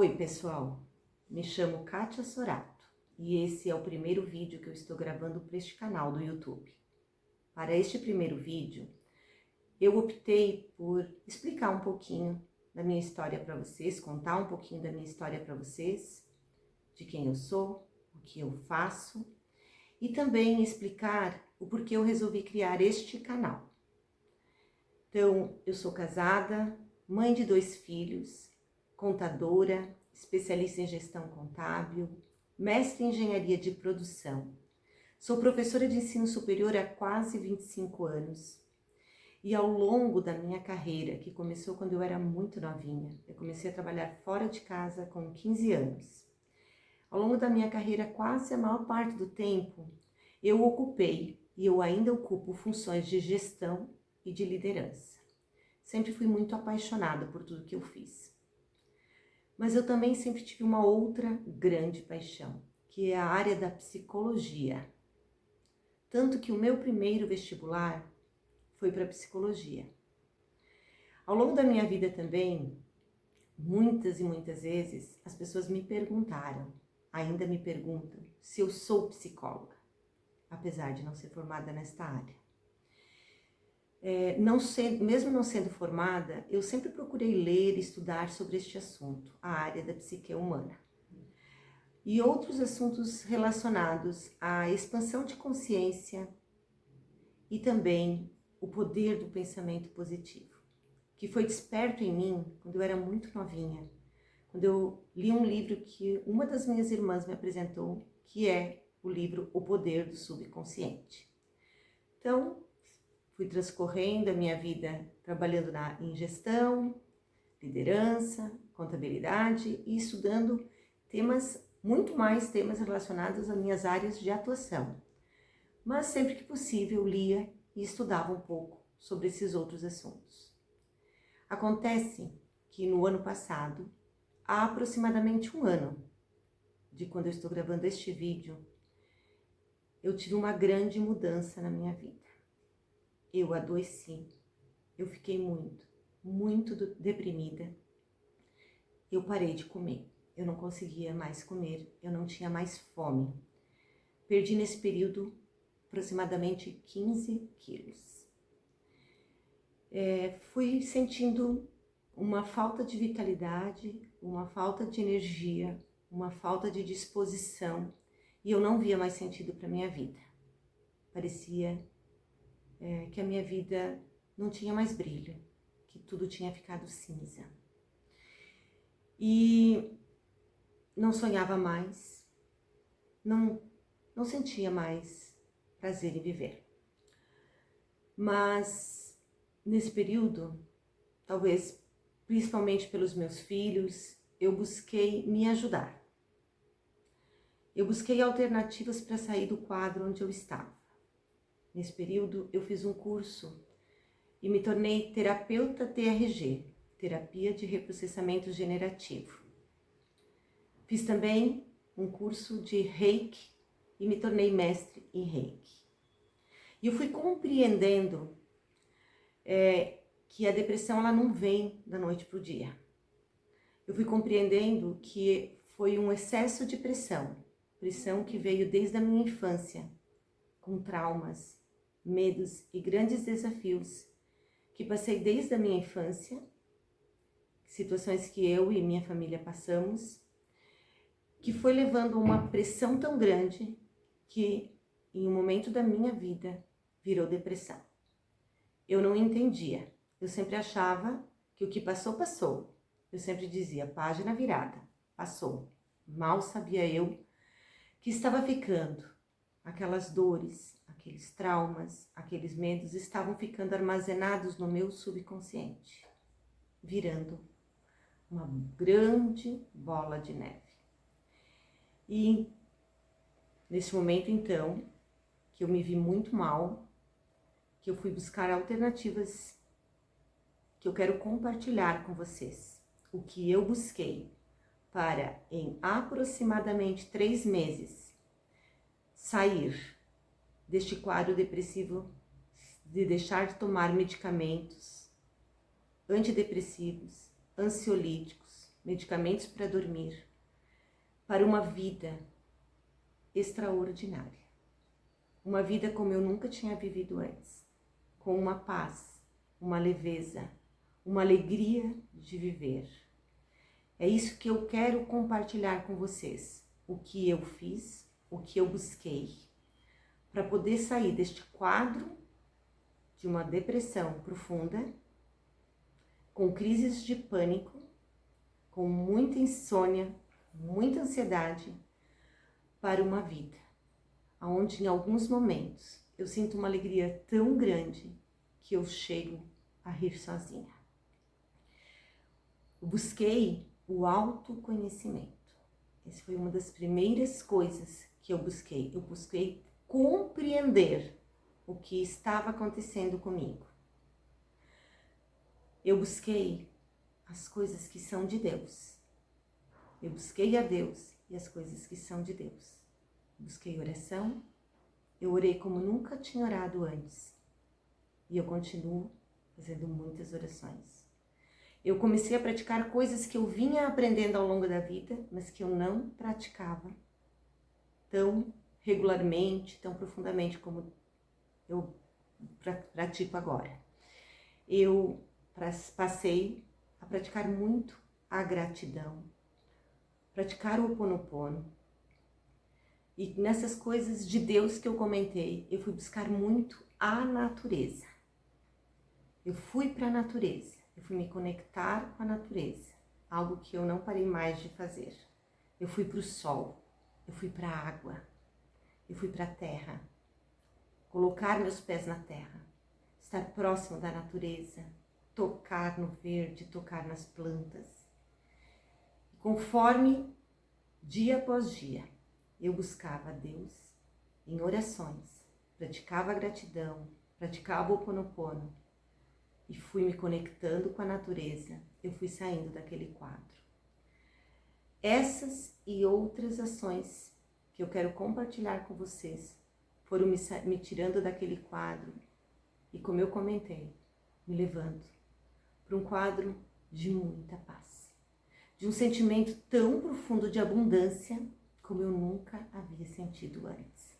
Oi pessoal, me chamo Kátia Sorato e esse é o primeiro vídeo que eu estou gravando para este canal do YouTube. Para este primeiro vídeo, eu optei por explicar um pouquinho da minha história para vocês, contar um pouquinho da minha história para vocês, de quem eu sou, o que eu faço e também explicar o porquê eu resolvi criar este canal. Então, eu sou casada, mãe de 2 filhos, contadora, especialista em gestão contábil, mestre em engenharia de produção. Sou professora de ensino superior há quase 25 anos. E ao longo da minha carreira, que começou quando eu era muito novinha, eu comecei a trabalhar fora de casa com 15 anos. Ao longo da minha carreira, quase a maior parte do tempo, eu ocupei e eu ainda ocupo funções de gestão e de liderança. Sempre fui muito apaixonada por tudo que eu fiz. Mas eu também sempre tive uma outra grande paixão, que é a área da psicologia. Tanto que o meu primeiro vestibular foi para psicologia. Ao longo da minha vida também, muitas e muitas vezes, as pessoas me perguntaram, ainda me perguntam, se eu sou psicóloga, apesar de não ser formada nesta área. Mesmo não sendo formada, eu sempre procurei ler e estudar sobre este assunto, a área da psique humana. E outros assuntos relacionados à expansão de consciência e também o poder do pensamento positivo, que foi desperto em mim quando eu era muito novinha, quando eu li um livro que uma das minhas irmãs me apresentou, que é o livro O Poder do Subconsciente. Então, fui transcorrendo a minha vida trabalhando em gestão, liderança, contabilidade e estudando muito mais temas relacionados às minhas áreas de atuação. Mas sempre que possível lia e estudava um pouco sobre esses outros assuntos. Acontece que no ano passado, há aproximadamente um ano de quando eu estou gravando este vídeo, eu tive uma grande mudança na minha vida. Eu adoeci, eu fiquei muito deprimida. Eu parei de comer, eu não conseguia mais comer, eu não tinha mais fome. Perdi nesse período aproximadamente 15 quilos. Fui sentindo uma falta de vitalidade, uma falta de energia, uma falta de disposição e eu não via mais sentido para a minha vida. Parecia que a minha vida não tinha mais brilho, que tudo tinha ficado cinza. E não sonhava mais, não sentia mais prazer em viver. Mas nesse período, talvez principalmente pelos meus filhos, eu busquei me ajudar. Eu busquei alternativas para sair do quadro onde eu estava. Nesse período, eu fiz um curso e me tornei terapeuta TRG, terapia de reprocessamento generativo. Fiz também um curso de Reiki e me tornei mestre em Reiki. E eu fui compreendendo que a depressão ela não vem da noite para o dia. Eu fui compreendendo que foi um excesso de pressão que veio desde a minha infância, com traumas, medos e grandes desafios que passei desde a minha infância, situações que eu e minha família passamos, que foi levando a uma pressão tão grande que em um momento da minha vida virou depressão. Eu não entendia, eu sempre achava que o que passou, passou. Eu sempre dizia, página virada, passou. Mal sabia eu que estava ficando. Aquelas dores, aqueles traumas, aqueles medos estavam ficando armazenados no meu subconsciente, virando uma grande bola de neve. E nesse momento, então, que eu me vi muito mal, que eu fui buscar alternativas que eu quero compartilhar com vocês. O que eu busquei para, em aproximadamente 3 meses, sair deste quadro depressivo, de deixar de tomar medicamentos antidepressivos, ansiolíticos, medicamentos para dormir, para uma vida extraordinária. Uma vida como eu nunca tinha vivido antes, com uma paz, uma leveza, uma alegria de viver. É isso que eu quero compartilhar com vocês, o que eu fiz, o que eu busquei, para poder sair deste quadro de uma depressão profunda, com crises de pânico, com muita insônia, muita ansiedade, para uma vida onde em alguns momentos eu sinto uma alegria tão grande que eu chego a rir sozinha. Eu busquei o autoconhecimento. Essa foi uma das primeiras coisas que eu busquei. Eu busquei compreender o que estava acontecendo comigo. Eu busquei as coisas que são de Deus. Eu busquei a Deus e as coisas que são de Deus. Busquei oração, eu orei como nunca tinha orado antes. E eu continuo fazendo muitas orações. Eu comecei a praticar coisas que eu vinha aprendendo ao longo da vida, mas que eu não praticava tão regularmente, tão profundamente como eu pratico agora. Eu passei a praticar muito a gratidão, praticar o Ho Oponopono. E nessas coisas de Deus que eu comentei, eu fui buscar muito a natureza. Eu fui para a natureza, eu fui me conectar com a natureza, algo que eu não parei mais de fazer. Eu fui para o sol, eu fui para a água, eu fui para a terra, colocar meus pés na terra, estar próximo da natureza, tocar no verde, tocar nas plantas. E conforme, dia após dia, eu buscava a Deus em orações, praticava a gratidão, praticava o Ho Oponopono e fui me conectando com a natureza, eu fui saindo daquele quadro. Essas e outras ações que eu quero compartilhar com vocês foram me tirando daquele quadro e, como eu comentei, me levando para um quadro de muita paz, de um sentimento tão profundo de abundância como eu nunca havia sentido antes.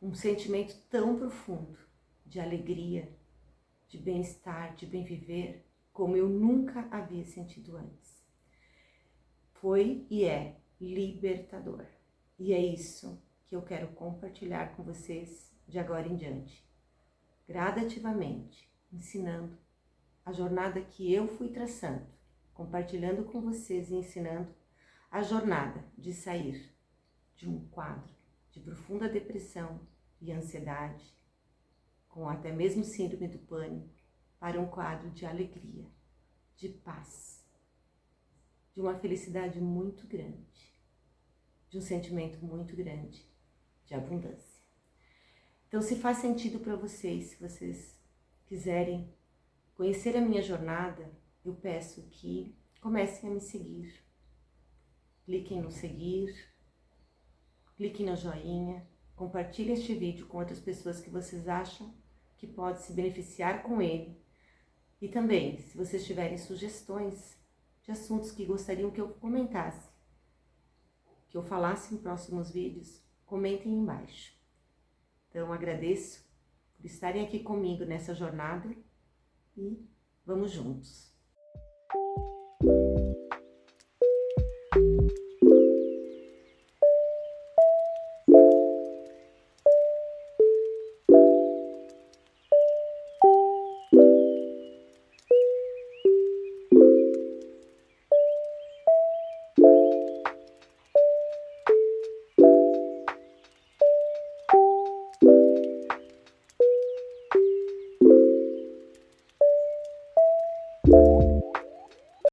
Um sentimento tão profundo de alegria, de bem-estar, de bem viver, como eu nunca havia sentido antes. Foi e é libertador. E é isso que eu quero compartilhar com vocês de agora em diante. Gradativamente, ensinando a jornada que eu fui traçando, compartilhando com vocês e ensinando a jornada de sair de um quadro de profunda depressão e ansiedade, com até mesmo síndrome do pânico, para um quadro de alegria, de paz, de uma felicidade muito grande, de um sentimento muito grande de abundância. Então, se faz sentido para vocês, se vocês quiserem conhecer a minha jornada, eu peço que comecem a me seguir. Cliquem no seguir, cliquem no joinha, compartilhem este vídeo com outras pessoas que vocês acham que pode se beneficiar com ele. E também, se vocês tiverem sugestões de assuntos que gostariam que eu comentasse, que eu falasse em próximos vídeos, comentem embaixo. Então, agradeço por estarem aqui comigo nessa jornada e vamos juntos.